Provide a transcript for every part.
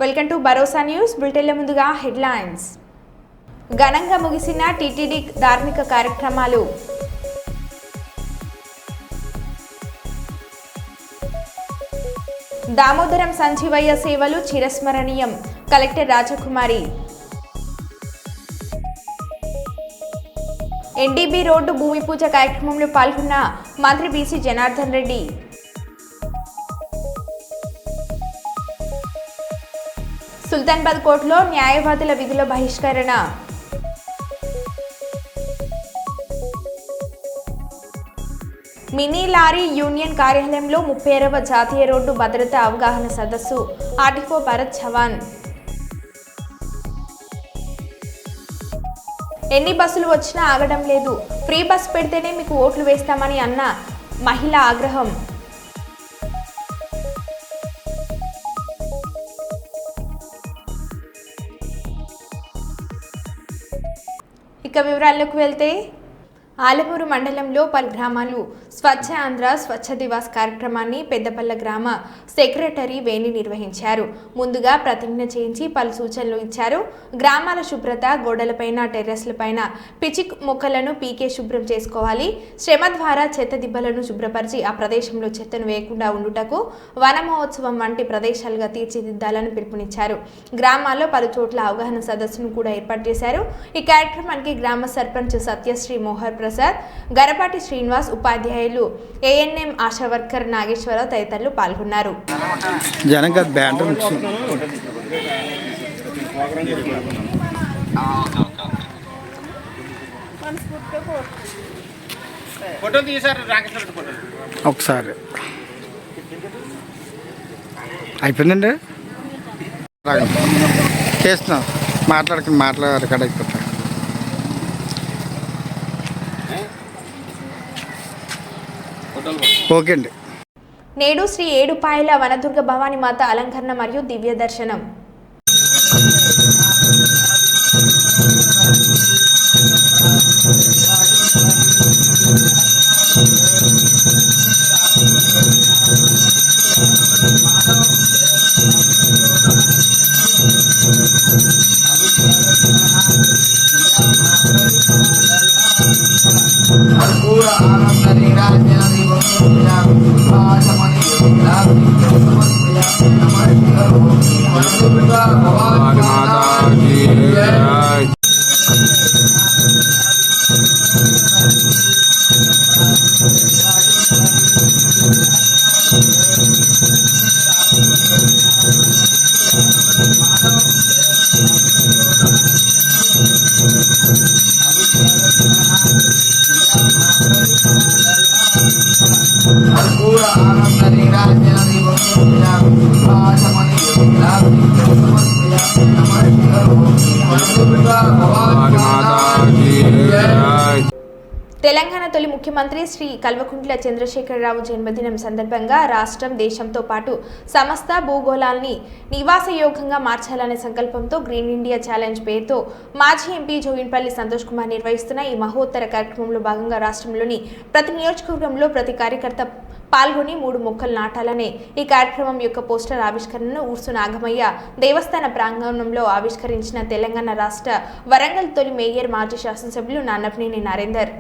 Welcome to Bharosa news. బులెటిన్ల ముందుగా headlines. ఘనంగా ముగిసిన టీటీడీ ధార్మిక కార్యక్రమాలు. దామోదరం సంజీవయ్య సేవలు చిరస్మరణీయం. కలెక్టర్ రాజకుమారి. ఎన్డీబీ రోడ్డు భూమి పూజ కార్యక్రమంలో పాల్గొన్న మంత్రి బీసీ జనార్దన్ రెడ్డి. సుల్తాన్బాద్ కోర్టులో న్యాయవాదుల విధుల బహిష్కరణ. మినీ లారీ యూనియన్ కార్యాలయంలో 36వ జాతీయ రోడ్డు భద్రతా అవగాహన సదస్సు. ఆర్టీఓ భరత్ చవాన్. ఎన్ని బస్సులు వచ్చినా ఆగడం లేదు, ఫ్రీ బస్ పెడితేనే మీకు ఓట్లు వేస్తామని అన్న మహిళ ఆగ్రహం. ఇక వివరాల్లోకి వెళ్తే ఆలమూరు మండలంలో పలు గ్రామాలు స్వచ్ఛ ఆంధ్ర స్వచ్ఛ దివాస్ కార్యక్రమాన్ని పెద్దపల్ల గ్రామ సెక్రటరీ వేణి నిర్వహించారు. ముందుగా ప్రతిజ్ఞ చేయించి పలు సూచనలు ఇచ్చారు. గ్రామాల శుభ్రత, గోడలపైన టెర్రస్లపైన పిచ్చి మొక్కలను పీకే శుభ్రం చేసుకోవాలి. శ్రమ ద్వారా చెత్త దిబ్బలను శుభ్రపరిచి ఆ ప్రదేశంలో చెత్తను వేయకుండా ఉండుటకు వన మహోత్సవం వంటి ప్రదేశాలుగా తీర్చిదిద్దాలని పిలుపునిచ్చారు. గ్రామాల్లో పలు చోట్ల అవగాహన సదస్సును కూడా ఏర్పాటు చేశారు. ఈ కార్యక్రమానికి గ్రామ సర్పంచ్ సత్యశ్రీ మోహర్ ప్రసాద్, గరపాటి శ్రీనివాస్, ఉపాధ్యాయులు ఏఎన్ఎం ఆశా వర్కర్ నాగేశ్వరరావు తదితరులు పాల్గొన్నారు. ఒకసారి అయిపోయిందండి, చేస్తున్నాం. మాట్లాడకుండా అయిపోతారు. ఓకే అండి. నేడు శ్రీ ఏడుపాయల వనదుర్గ భవానీ మాత అలంకరణ మరియు దివ్య దర్శనం. తెలంగాణ తొలి ముఖ్యమంత్రి శ్రీ కల్వకుంట్ల చంద్రశేఖరరావు జన్మదినం సందర్భంగా రాష్ట్రం, దేశంతో పాటు సమస్త భూగోళాన్ని నివాసయోగ్యంగా మార్చాలనే సంకల్పంతో గ్రీన్ ఇండియా ఛాలెంజ్ పేరుతో మాజీ ఎంపీ జోగిన్పల్లి సంతోష్ కుమార్ నిర్వహిస్తున్న ఈ మహోత్తర కార్యక్రమంలో భాగంగా రాష్ట్రంలోని ప్రతి నియోజకవర్గంలో ప్రతి కార్యకర్త పాల్గొని 3 మొక్కలు నాటాలనే ఈ కార్యక్రమం యొక్క పోస్టర్ ఆవిష్కరణను ఊర్సు నాగమయ్య దేవస్థాన ప్రాంగణంలో ఆవిష్కరించిన తెలంగాణ రాష్ట్ర వరంగల్ తొలి మేయర్, మాజీ శాసనసభ్యులు నాన్నపనేని నరేందర్.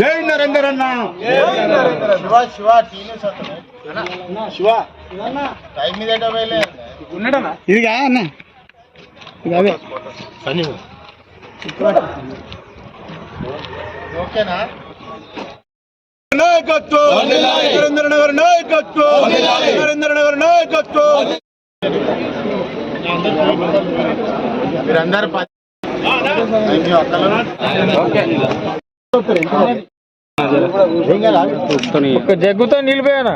జై నరేందర్ అన్న. శివ టైం మీద ఉన్నాడన్నా ఇదిగా అన్న ఓకేనా. నాయకత్వం నరేంద్ర నగర్, నాయకత్వం నరేంద్ర నగర్, నాయకత్వం. మీరందరూ జగ్గుతో నిలిపోయానా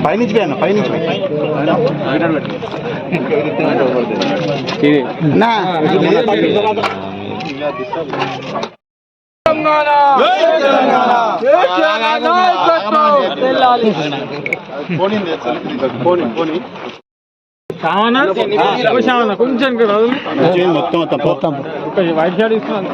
పైనుంచి పోయాను, పైనుంచి తెలంగాణ కావనా కొంచెం మొత్తం వైట్ షార్ట్ ఇస్తున్నా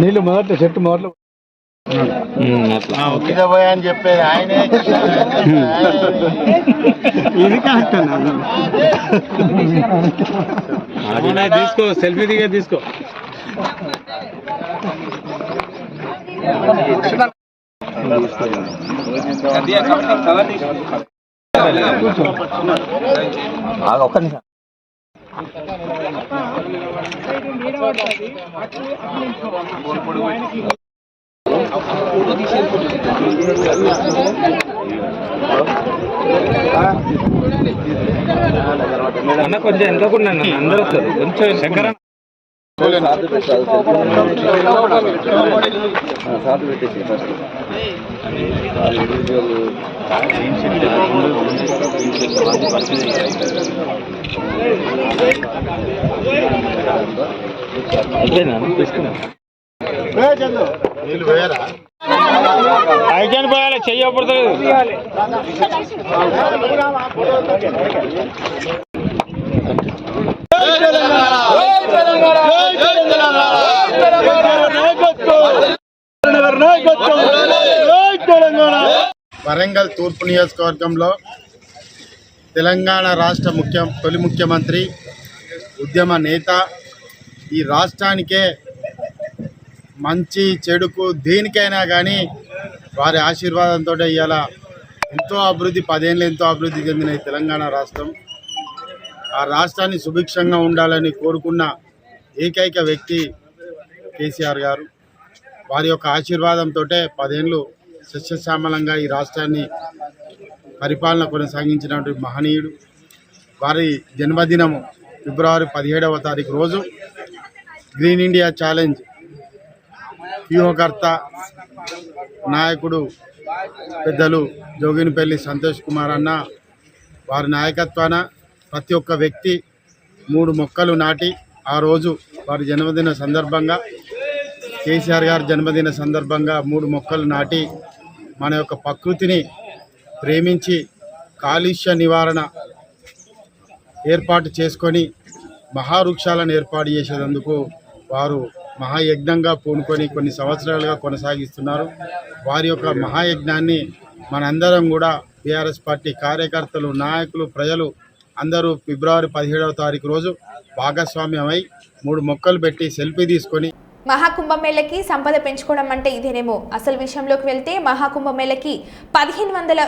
నీళ్ళు మొదట చెట్టు మొదలు పోయా అని చెప్పేది ఆయనే. ఇది కరెక్ట్ తీసుకో సెల్ఫీ దిగే తీసుకో. ఒక్క నిమిషం. అన్న కొంచెం ఎంత కూడా అందరూ వస్తారు కొంచెం శంకర ఐక్యాన్ని పోయాలి చెయ్యబడుతుంది. వరంగల్ తూర్పు నియోజకవర్గంలో తెలంగాణ రాష్ట్ర తొలి ముఖ్యమంత్రి ఉద్యమ నేత ఈ రాష్ట్రానికే మంచి చెడుకు దేనికైనా కానీ వారి ఆశీర్వాదంతో ఇవాళ ఎంతో అభివృద్ధి 10 ఏళ్ళు ఎంతో అభివృద్ధి చెందిన ఈ తెలంగాణ రాష్ట్రం ఆ రాష్ట్రాన్ని సుభిక్షంగా ఉండాలని కోరుకున్న ఏకైక వ్యక్తి కేసీఆర్ గారు. వారి యొక్క ఆశీర్వాదంతో 10 ఏళ్ళు సస్యశ్యామలంగా ఈ రాష్ట్రాన్ని పరిపాలన కొనసాగించినటువంటి మహనీయుడు. వారి జన్మదినము ఫిబ్రవరి 17వ తారీఖు రోజు గ్రీన్ ఇండియా ఛాలెంజ్ వ్యూహకర్త నాయకుడు పెద్దలు జోగినిపల్లి సంతోష్ కుమార్ అన్న వారి నాయకత్వాన ప్రతి ఒక్క వ్యక్తి 3 మొక్కలు నాటి ఆ రోజు వారి జన్మదిన సందర్భంగా కేసీఆర్ గారి జన్మదిన సందర్భంగా 3 మొక్కలు నాటి మన యొక్క ప్రకృతిని ప్రేమించి కాలుష్య నివారణ ఏర్పాటు చేసుకొని మహావృక్షాలను ఏర్పాటు చేసేందుకు వారు మహాయజ్ఞంగా పూనుకొని కొన్ని సంవత్సరాలుగా కొనసాగిస్తున్నారు. వారి యొక్క మహాయజ్ఞాన్ని మనందరం కూడా బీఆర్ఎస్ పార్టీ కార్యకర్తలు, నాయకులు, ప్రజలు అందరూ ఫిబ్రవరి 17వ తారీఖు రోజు భాగస్వామ్యమై 3 మొక్కలు పెట్టి సెల్ఫీ తీసుకొని మహాకుంభమేళకి సంపద పెంచుకోవడం అంటే ఇదేనేమో. అసలు విషయంలోకి వెళ్తే మహాకుంభమేళకి 1500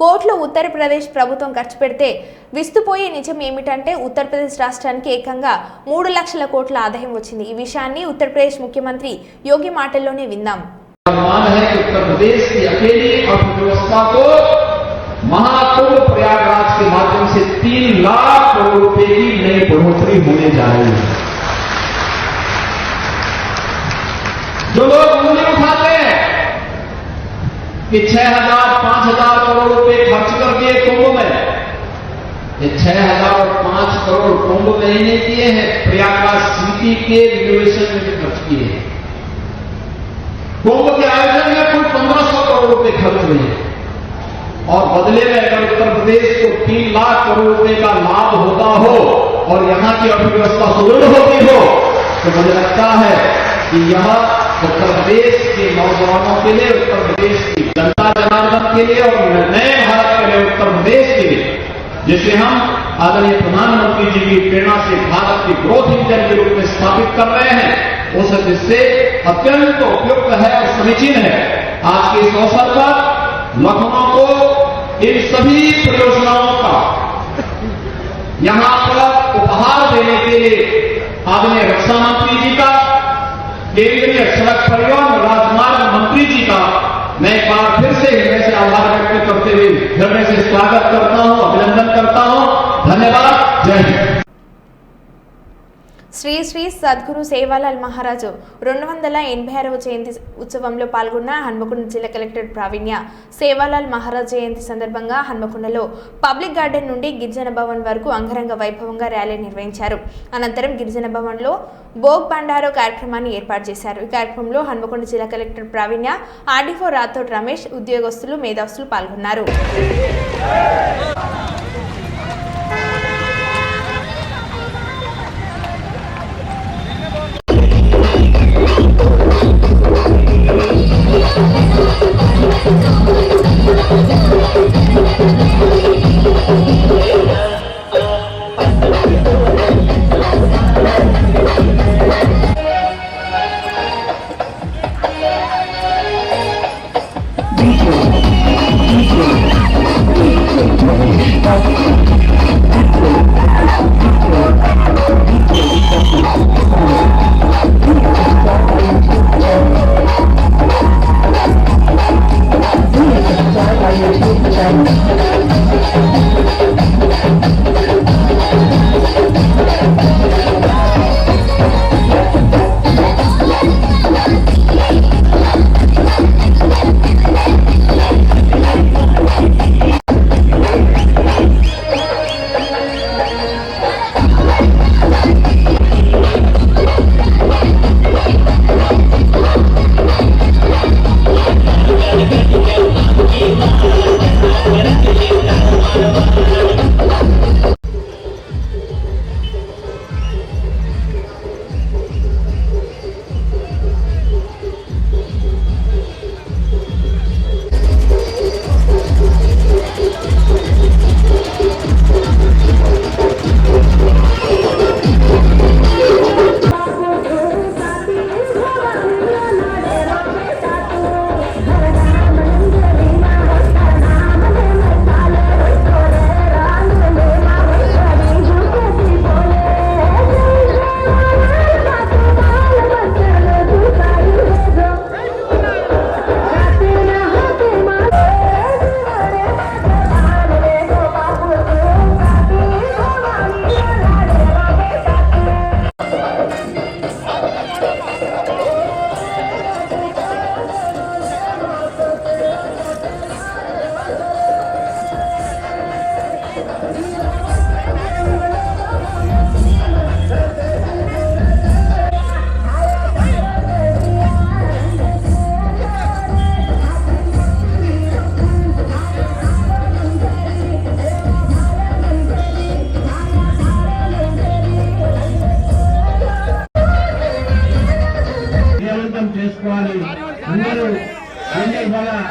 కోట్లు ఉత్తరప్రదేశ్ ప్రభుత్వం ఖర్చు పెడితే విస్తుపోయే నిజం ఏమిటంటే ఉత్తరప్రదేశ్ రాష్ట్రానికి ఏకంగా 3 లక్షల కోట్ల ఆదాయం వచ్చింది. ఈ విషయాన్ని ఉత్తరప్రదేశ్ ముఖ్యమంత్రి యోగి మాటల్లోనే విందాం. महाकुंभ प्रयागराज के माध्यम से 3 लाख करोड़ रुपए की नई बढ़ोतरी होने जा रही है। जो लोग उंगली उठाते हैं कि 6,000 5,000 करोड़ रुपए खर्च कर दिए कुंभ में, ये 6,000 और 5 करोड़ कुंभ में ही नहीं किए हैं, प्रयागराज सिटी के रिनोवेशन में भी खर्च किए हैं। कुंभ के आयोजन में कुल 1,500 करोड़ रुपए खर्च हुए हैं और बदले में अगर उत्तर प्रदेश को 3 लाख करोड़ रुपए का लाभ होता हो और यहां की अर्थव्यवस्था सुदृढ़ होती हो तो मुझे लगता है कि यह उत्तर प्रदेश के नौजवानों के लिए, उत्तर प्रदेश की जनता जनार्दन के लिए और नए भारत के लिए, उत्तर प्रदेश के लिए जिसे हम आदरणीय प्रधानमंत्री जी की प्रेरणा से भारत की ग्रोथ इंजन के रूप में स्थापित कर रहे हैं, उस दृष्टि से अत्यंत उपयुक्त है और समीचीन है। आज के इस अवसर पर लखनऊ को इन सभी परियोजनाओं का यहां पर उपहार देने के लिए आदरणीय रक्षा मंत्री जी का, केंद्रीय सड़क परिवहन राजमार्ग मंत्री जी का मैं एक बार फिर से हृदय से आभार व्यक्त करते हुए हृदय से स्वागत करता हूं, अभिनंदन करता हूं। धन्यवाद। जय हिंद। శ్రీ శ్రీ సద్గురు సేవాలాల్ మహారాజు 286వ జయంతి ఉత్సవంలో పాల్గొన్న హన్మకొండ జిల్లా కలెక్టర్ ప్రావీణ్య సేవాలాల్ మహారాజ్ జయంతి సందర్భంగా హన్మకొండలో పబ్లిక్ గార్డెన్ నుండి గిరిజన భవన్ వరకు అంగరంగ వైభవంగా ర్యాలీ నిర్వహించారు. అనంతరం గిరిజన భవన్లో భోగ్ బండారో కార్యక్రమాన్ని ఏర్పాటు చేశారు. ఈ కార్యక్రమంలో హన్మకొండ జిల్లా కలెక్టర్ ప్రావీణ్య, ఆర్డీఓ రాథోడ్ రమేష్, ఉద్యోగస్తులు, మేధావులు పాల్గొన్నారు.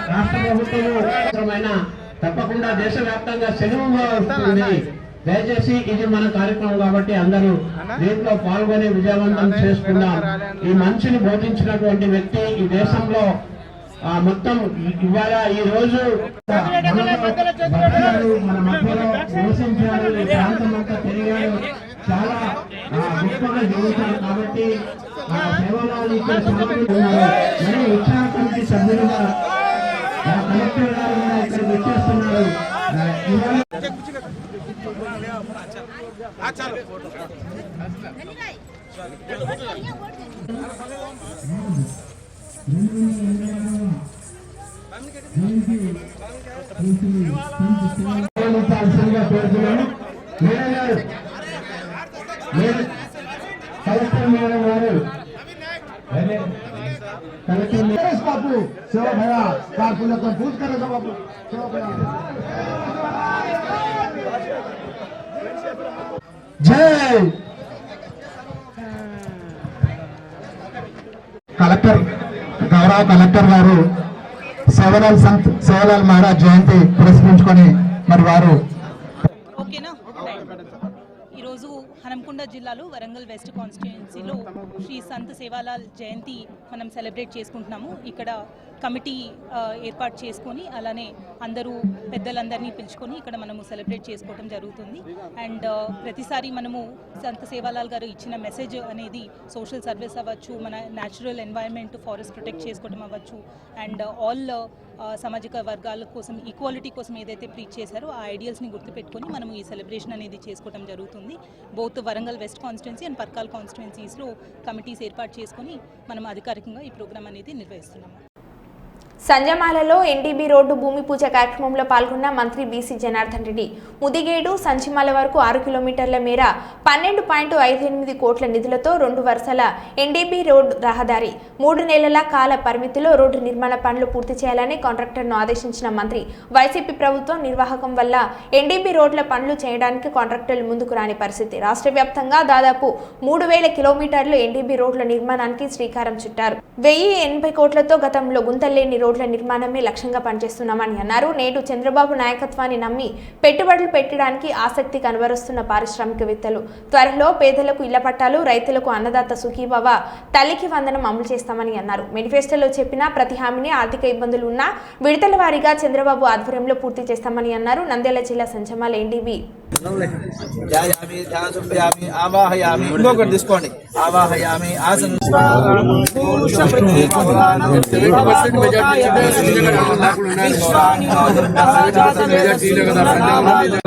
రాష్ట్ర ప్రభుత్వమైన తప్పకుండా దేశవ్యాప్తంగా సెలవుగా వస్తుంది. దయచేసి ఇది మన కార్యక్రమం కాబట్టి అందరూ దీంట్లో పాల్గొని విజయవంతం చేసుకుందాం. ఈ మనిషిని బోధించినటువంటి వ్యక్తి ఈ దేశంలో మొత్తం ఇవాళ ఈ రోజు మన మధ్యలో నివసించారు, ఈ ప్రాంతం అంతా తిరిగారు, చాలా గొప్పగా జీవించారు. కాబట్టి సేవలాల్ మరి ఉత్సాహ కమిటీ సభ్యులుగా కలెక్టర్ గారు కూడా ఇక్కడికి వచ్చేస్తున్నారు. కలెక్టర్ మేడం గారు बापू सेवा भया कारकुलक पूछ करे बापू सेवा भया जय कलेक्टर गौरव कलेक्टर गारू सेवालाल संत सेवालाल महाराज जयंती पुरस्कరించుకొని మరి వారు ఓకేనా. ఈరోజు హనంకొండ జిల్లాలో వరంగల్ వెస్ట్ కాన్స్టిట్యుయెన్సీలో శ్రీ సంత్ సేవాలాల్ జయంతి మనం సెలబ్రేట్ చేసుకుంటున్నాము. ఇక్కడ కమిటీ ఏర్పాటు చేసుకొని అలానే అందరూ పెద్దలందరినీ పిలుచుకొని ఇక్కడ మనము సెలబ్రేట్ చేసుకోవడం జరుగుతుంది. అండ్ ప్రతిసారి మనము సంత సేవాలాల్ గారు ఇచ్చిన మెసేజ్ అనేది సోషల్ సర్వీస్ అవ్వచ్చు, మన న్యాచురల్ ఎన్వైరన్మెంట్ ఫారెస్ట్ ప్రొటెక్ట్ చేసుకోవడం అవ్వచ్చు, అండ్ ఆల్ సామాజిక వర్గాల కోసం ఈక్వాలిటీ కోసం ఏదైతే ప్రీచ్ చేశారో ఆ ఐడియల్స్ని గుర్తుపెట్టుకొని మనం ఈ సెలబ్రేషన్ అనేది చేసుకోవడం జరుగుతుంది. Both Warangal West constituency and Parkal కాన్స్టిట్యున్సీస్లో కమిటీస్ ఏర్పాటు చేసుకొని మనం అధికారికంగా ఈ ప్రోగ్రామ్ అనేది నిర్వహిస్తున్నాము. సంజమాలలో ఎన్డీబీ రోడ్డు భూమి పూజ కార్యక్రమంలో పాల్గొన్న మంత్రి బీసీ జనార్దన్ రెడ్డి ముదిగేడు సంచిమాల వరకు 6 కిలోమీటర్ల మేర 12.58 కోట్ల నిధులతో 2 వరుసల ఎన్డీబీ రోడ్డు రహదారి 3 నెలల కాల పరిమితిలో రోడ్డు నిర్మాణ పనులు పూర్తి చేయాలని కాంట్రాక్టర్ను ఆదేశించిన మంత్రి వైసీపీ ప్రభుత్వం నిర్వాహకం వల్ల ఎన్డీబీ రోడ్ల పనులు చేయడానికి కాంట్రాక్టర్లు ముందుకు రాని పరిస్థితి. రాష్ట్ర వ్యాప్తంగా దాదాపు 3000 కిలోమీటర్లు ఎన్డీబీ రోడ్ల నిర్మాణానికి శ్రీకారం చుట్టారు. 1080 కోట్లతో గతంలో గుంతలేని రోడ్ల నిర్మాణమే లక్ష్యంగా పనిచేస్తున్నామని అన్నారు. నేడు చంద్రబాబు నాయకత్వాన్ని నమ్మి పెట్టుబడులు పెట్టడానికి ఆసక్తి కనబరుస్తున్న పారిశ్రామికవేత్తలు త్వరలో పేదలకు ఇళ్ల పట్టాలు, రైతులకు అన్నదాత సుఖీభవ, తల్లికి వందనం అమలు చేస్తామని అన్నారు. మేనిఫెస్టోలో చెప్పిన ప్రతి హామీని ఆర్థిక ఇబ్బందులు ఉన్నా విడతల వారీగా చంద్రబాబు ఆధ్వర్యంలో పూర్తి చేస్తామని అన్నారు. నంద్యాల జిల్లా సంచమాల ఎన్డీబీ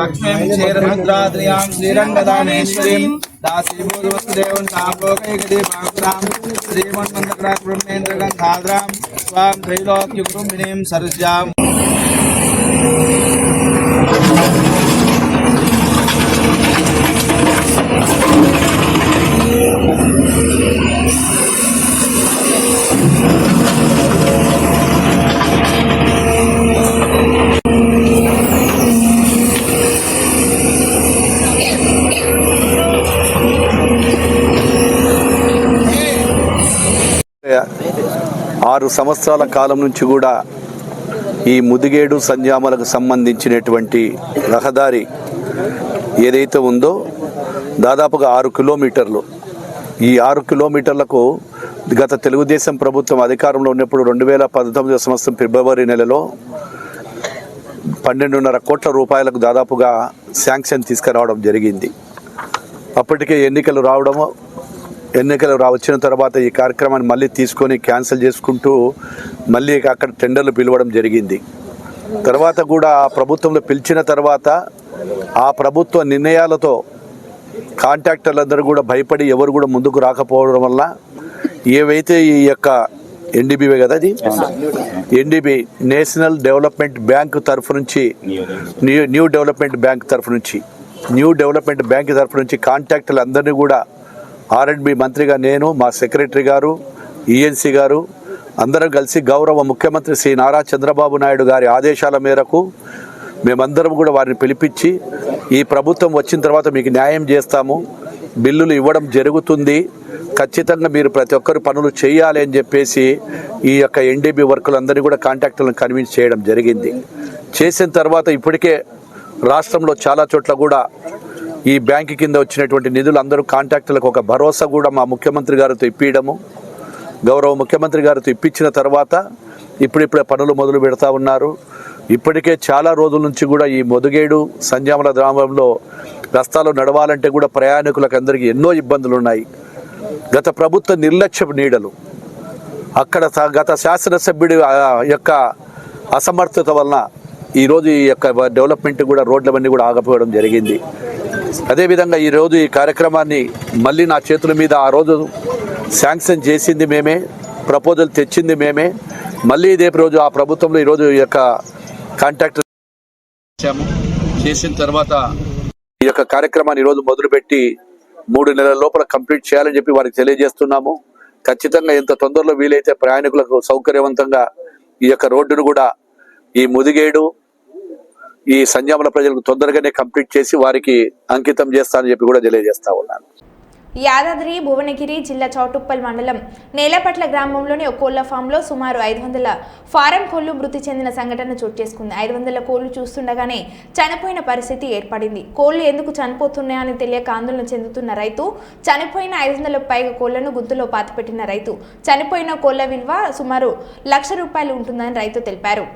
లక్ష్మీరుద్రాద్రియాం శ్రీరంగదానేశ్వరీం దాసీభూతవసుదేవం సాంలోకైకదీపాకురాం శ్రీమన్మంతకరాక్ బ్రహ్మేంద్రగంధాద్రాం స్వాం త్రైలోక్యకుటుంబినీం సరస్యాం. ఆరు సంవత్సరాల కాలం నుంచి కూడా ఈ ముదిగేడు సంజామలకు సంబంధించినటువంటి రహదారి ఏదైతే ఉందో దాదాపుగా 6 కిలోమీటర్లు. ఈ 6 కిలోమీటర్లకు గత తెలుగుదేశం ప్రభుత్వం అధికారంలో ఉన్నప్పుడు 2019 సంవత్సరం ఫిబ్రవరి నెలలో 12.5 కోట్ల రూపాయలకు దాదాపుగా శాంక్షన్ తీసుకురావడం జరిగింది. అప్పటికే ఎన్నికలు వచ్చిన తర్వాత ఈ కార్యక్రమాన్ని మళ్ళీ తీసుకొని క్యాన్సిల్ చేసుకుంటూ మళ్ళీ అక్కడ టెండర్లు పిలవడం జరిగింది. తర్వాత కూడా ఆ ప్రభుత్వంలో పిలిచిన తర్వాత ఆ ప్రభుత్వ నిర్ణయాలతో కాంట్రాక్టర్లందరూ కూడా భయపడి ఎవరు కూడా ముందుకు రాకపోవడం వల్ల ఏవైతే ఈ యొక్క ఎన్డీబీవే కదా, అది ఎన్డీబీ నేషనల్ డెవలప్మెంట్ బ్యాంక్ తరఫు నుంచి న్యూ డెవలప్మెంట్ బ్యాంక్ తరఫు నుంచి కాంట్రాక్టర్లు అందరినీ కూడా R&B మంత్రిగా నేను, మా సెక్రటరీ గారు, ఈఎన్సీ గారు అందరం కలిసి గౌరవ ముఖ్యమంత్రి శ్రీ నారా చంద్రబాబు నాయుడు గారి ఆదేశాల మేరకు మేమందరం కూడా వారిని పిలిపించి ఈ ప్రభుత్వం వచ్చిన తర్వాత మీకు న్యాయం చేస్తాము, బిల్లులు ఇవ్వడం జరుగుతుంది, ఖచ్చితంగా మీరు ప్రతి ఒక్కరు పనులు చేయాలి అని చెప్పేసి ఈ యొక్క ఎన్డీబీ వర్కులందరినీ కూడా కాంట్రాక్టర్లను కన్విన్స్ చేయడం జరిగింది. చేసిన తర్వాత ఇప్పటికే రాష్ట్రంలో చాలా చోట్ల కూడా ఈ బ్యాంకు కింద వచ్చినటువంటి నిధులు అందరూ కాంట్రాక్టర్లకు ఒక భరోసా కూడా మా ముఖ్యమంత్రి గారితో ఇప్పించడము, గౌరవ ముఖ్యమంత్రి గారితో ఇప్పించిన తర్వాత ఇప్పుడిప్పుడే పనులు మొదలు పెడతా ఉన్నారు. ఇప్పటికే చాలా రోజుల నుంచి కూడా ఈ ముదిగేడు సంజామల గ్రామంలో రస్తాలు నడవాలంటే కూడా ప్రయాణికులకు అందరికీ ఎన్నో ఇబ్బందులు ఉన్నాయి. గత ప్రభుత్వ నిర్లక్ష్యపు నీడలు, అక్కడ గత శాసనసభ్యుడి యొక్క అసమర్థత వలన ఈరోజు ఈ యొక్క డెవలప్మెంట్ కూడా రోడ్లవన్నీ కూడా ఆగిపోవడం జరిగింది. అదేవిధంగా ఈరోజు ఈ కార్యక్రమాన్ని మళ్ళీ నా చేతుల మీద ఆ రోజు శాంక్షన్ చేసింది మేమే, ప్రపోజల్ తెచ్చింది మేమే, మళ్ళీ ఇదే రోజు ఆ ప్రభుత్వంలో ఈరోజు ఈ యొక్క కాంట్రాక్ట్ చేసిన తర్వాత ఈ యొక్క కార్యక్రమాన్ని ఈరోజు మొదలుపెట్టి 3 నెలల లోపల కంప్లీట్ చేయాలని చెప్పి వారికి తెలియజేస్తున్నాము. ఖచ్చితంగా ఎంత తొందరలో వీలైతే ప్రయాణికులకు సౌకర్యవంతంగా ఈ యొక్క రోడ్డును కూడా ఈ ముదిగేడు ఈ సంజామల ప్రజలకు తొందరగానే కంప్లీట్ చేసి వారికి అంకితం చేస్తానని చెప్పి కూడా తెలియజేస్తా ఉన్నాను. యాదాద్రి భువనగిరి జిల్లా చౌటుప్పల్ మండలం నేలపట్ల గ్రామంలోని ఒక కోళ్ల ఫామ్లో సుమారు 500 ఫారం కోళ్లు మృతి చెందిన సంఘటన చోటు చేసుకుంది. 500 కోళ్లు చూస్తుండగానే చనిపోయిన పరిస్థితి ఏర్పడింది. కోళ్లు ఎందుకు చనిపోతున్నాయని తెలియక ఆందోళన చెందుతున్న రైతు, చనిపోయిన 500 పైగా కోళ్లను గుద్దులో పాతిపెట్టిన రైతు. చనిపోయిన కోళ్ల విలువ సుమారు ₹1,00,000 ఉంటుందని రైతు తెలిపారు.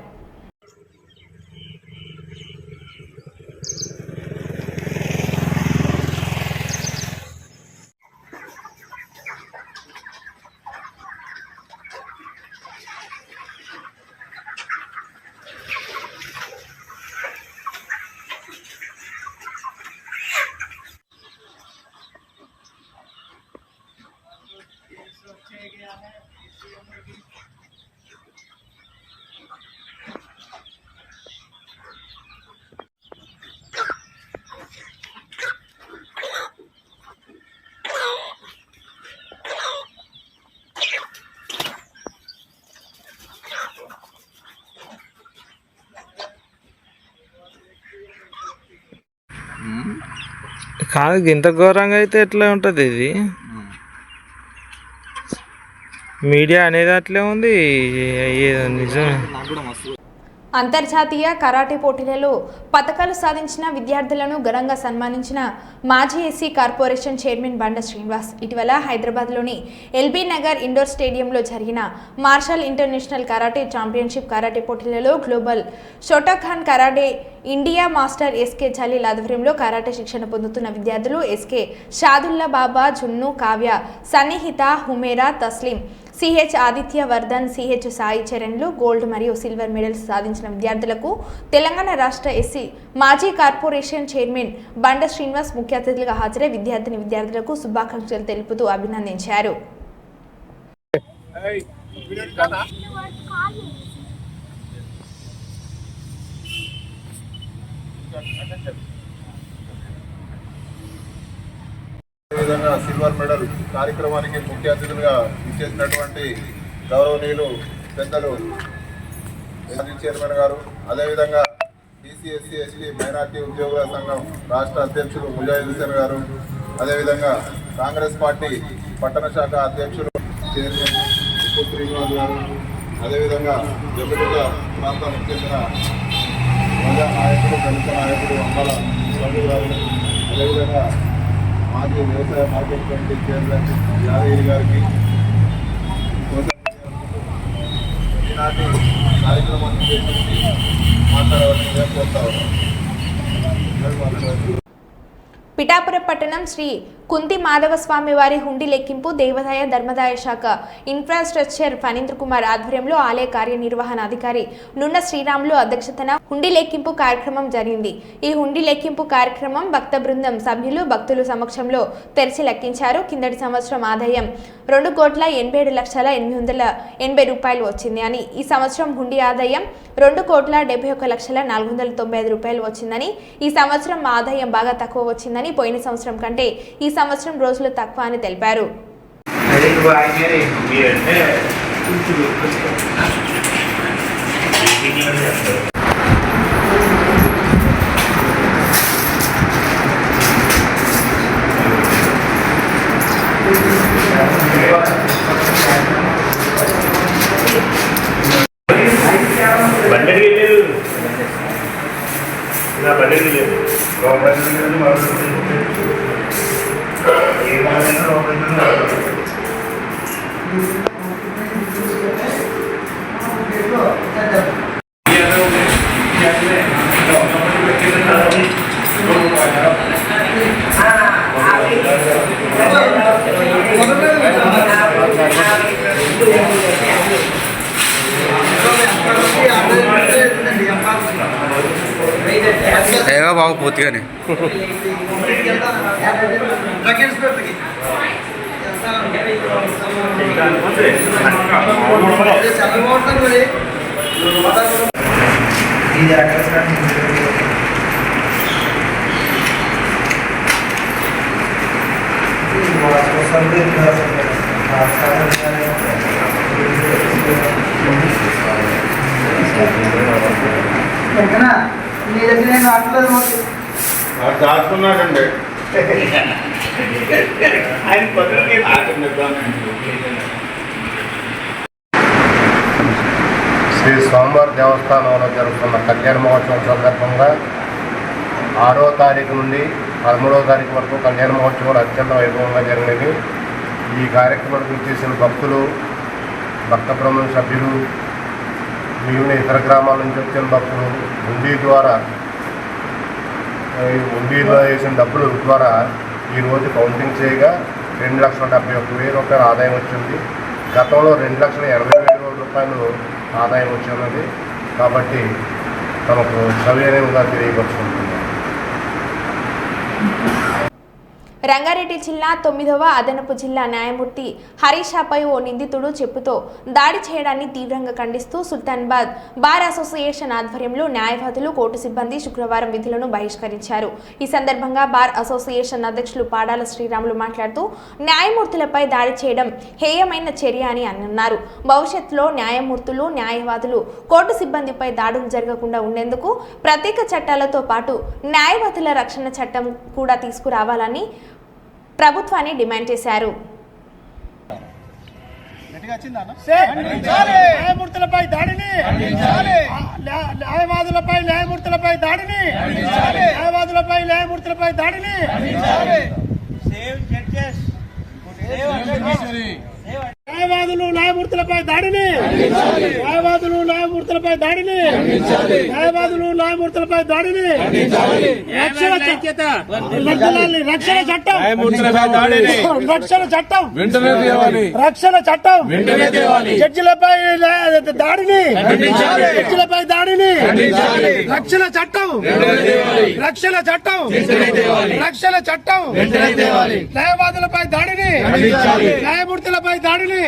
కాదు, ఇంత ఘోరంగా అయితే ఎట్లా ఉంటుంది? ఇది మీడియా అనేది అట్లే ఉంది. నిజమే. అంతర్జాతీయ కరాటే పోటీలలో పతకాలు సాధించిన విద్యార్థులను ఘనంగా సన్మానించిన మాజీ ఎస్సీ కార్పొరేషన్ చైర్మన్ బండ శ్రీనివాస్ ఇటీవల హైదరాబాద్లోని ఎల్బీ నగర్ ఇండోర్ స్టేడియంలో జరిగిన martial international karate championship karate పోటీలలో global Shotokan karate India master SK Jaleel ఆధ్వర్యంలో కరాటే శిక్షణ పొందుతున్న విద్యార్థులు ఎస్కే షాదుల్లా బాబా, జున్ను, కావ్య, సన్నిహిత, హుమేరా, తస్లీం, సిహెచ్ ఆదిత్య వర్ధన్, సిహెచ్ సాయి చరణ్లు గోల్డ్ మరియు సిల్వర్ మెడల్స్ సాధించిన విద్యార్థులకు తెలంగాణ రాష్ట్ర ఎస్సీ మాజీ కార్పొరేషన్ చైర్మన్ బండ శ్రీనివాస్ ముఖ్య అతిథులుగా హాజరై విద్యార్థులకు శుభాకాంక్షలు తెలుపుతూ అభినందించారు. అదేవిధంగా సిల్వర్ మెడల్ కార్యక్రమానికి ముఖ్య అతిథులుగా ఇచ్చేసినటువంటి గౌరవనీయులు పెద్దలు మాజీ చైర్మన్ గారు, అదేవిధంగా బీసీ ఎస్సీ ఎస్టీ మైనార్టీ ఉద్యోగుల సంఘం రాష్ట్ర అధ్యక్షులు ముజాహిద్ హుసేన్ గారు, అదేవిధంగా కాంగ్రెస్ పార్టీ పట్టణ శాఖ అధ్యక్షులు చైర్మన్ శ్రీనివాస్ గారు, అదేవిధంగా జగదుగ ప్రాంతానికి చెందిన ప్రజా నాయకుడు, దళిత నాయకుడు అంబాల స్వామి గారు, అదేవిధంగా మాజీ వ్యవసాయ మార్కెట్ కమిటీ చైర్మన్ యాదగిరి గారికి ఈనాటి కార్యక్రమాన్ని మాట్లాడవలసిందిగా కోరుతా ఉన్నాం. పిఠాపురం పట్టణం శ్రీ కుంతి మాధవస్వామి వారి హుండీ లెక్కింపు దేవాదాయ ధర్మదాయ శాఖ ఇన్ఫ్రాస్ట్రక్చర్ ఫణీంద్ర కుమార్ ఆధ్వర్యంలో ఆలయ కార్యనిర్వహణాధికారి నున్న శ్రీరాములు అధ్యక్షతన హుండీ లెక్కింపు కార్యక్రమం జరిగింది. ఈ హుండీ లెక్కింపు కార్యక్రమం భక్త బృందం సభ్యులు భక్తుల సమక్షంలో తెరిచి లెక్కించారు. కిందటి సంవత్సరం ఆదాయం ₹2,87,880 వచ్చింది అని, ఈ సంవత్సరం హుండీ ఆదాయం ₹2,71,495 వచ్చిందని, ఈ సంవత్సరం ఆదాయం బాగా తక్కువ వచ్చిందని, పోయిన సంవత్సరం కంటే ఈ సంవత్సరం రోజులు తక్కువ అని తెలిపారు. ఏవో బాబు పూర్తిగానే దాచుకున్నాడండి. శ్రీ సోమవారి దేవస్థానంలో జరుగుతున్న కళ్యాణ మహోత్సవం సందర్భంగా 6వ తారీఖు నుండి 13వ తారీఖు వరకు కళ్యాణ మహోత్సవాలు అత్యంత వైభవంగా జరిగినవి. ఈ కార్యక్రమానికి చేసిన భక్తులు, భక్త బృందం సభ్యులు, మిగిలిన ఇతర గ్రామాల నుంచి వచ్చిన భక్తులు హుండీలో వేసిన డబ్బుల ద్వారా ఈరోజు కౌంటింగ్ చేయగా 2,71,000 రూపాయల ఆదాయం వచ్చింది. గతంలో 2,80,000 రూపాయలు ఆదాయం వచ్చినది. కాబట్టి తమకు సవినయంగా తెలియపరుచుకుంటున్నాం. రంగారెడ్డి జిల్లా 9వ అదనపు జిల్లా న్యాయమూర్తి హరీషాపై ఓ నిందితుడు చెప్పుతో దాడి చేయడాన్ని తీవ్రంగా ఖండిస్తూ సుల్తాన్బాద్ బార్ అసోసియేషన్ ఆధ్వర్యంలో న్యాయవాదులు, కోర్టు సిబ్బంది శుక్రవారం విధులను బహిష్కరించారు. ఈ సందర్భంగా బార్ అసోసియేషన్ అధ్యక్షులు పాడాల శ్రీరాములు మాట్లాడుతూ న్యాయమూర్తులపై దాడి చేయడం హేయమైన చర్య అని అన్నారు. భవిష్యత్తులో న్యాయమూర్తులు, న్యాయవాదులు, కోర్టు సిబ్బందిపై దాడులు జరగకుండా ఉండేందుకు ప్రత్యేక చట్టాలతో పాటు న్యాయవాదుల రక్షణ చట్టం కూడా తీసుకురావాలని ప్రభుత్వాన్ని డిమాండ్ చేశారు. న్యాయమూర్తులపై దాడిని, న్యాయవాదులపై న్యాయమూర్తులపై దాడిని, న్యాయమూర్తులపై దాడిని, న్యాయవాదులు న్యాయమూర్తులపై దాడిని, న్యాయవాదులు న్యాయమూర్తులపై దాడిని, న్యాయవాదులు న్యాయమూర్తులపై దాడిని, రక్షణ చట్టం, రక్షణ చట్టం, రక్షణ చట్టం, జడ్జిలపై దాడిని, జడ్జిలపై దాడిని, రక్షణ చట్టం, రక్షణ చట్టం, రక్షణ చట్టం, న్యాయవాదులపై దాడిని, న్యాయమూర్తులపై దాడిని,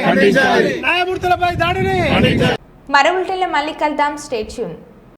న్యాయమూర్తులపై దాడిని. మరో బులెటిన్లో మళ్ళీ కలుద్దాం. Stay tune.